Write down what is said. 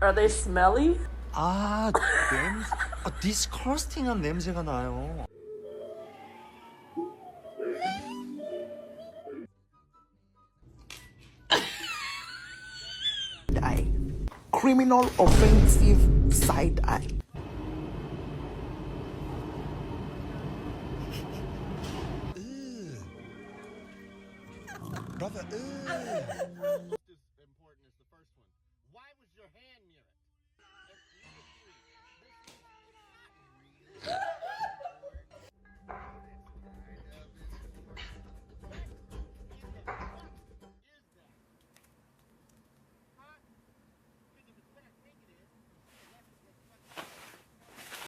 Are they smelly? 아, 냄새, 디스커스팅한 냄새가 나요. eye. Criminal offensive side eye. Brother,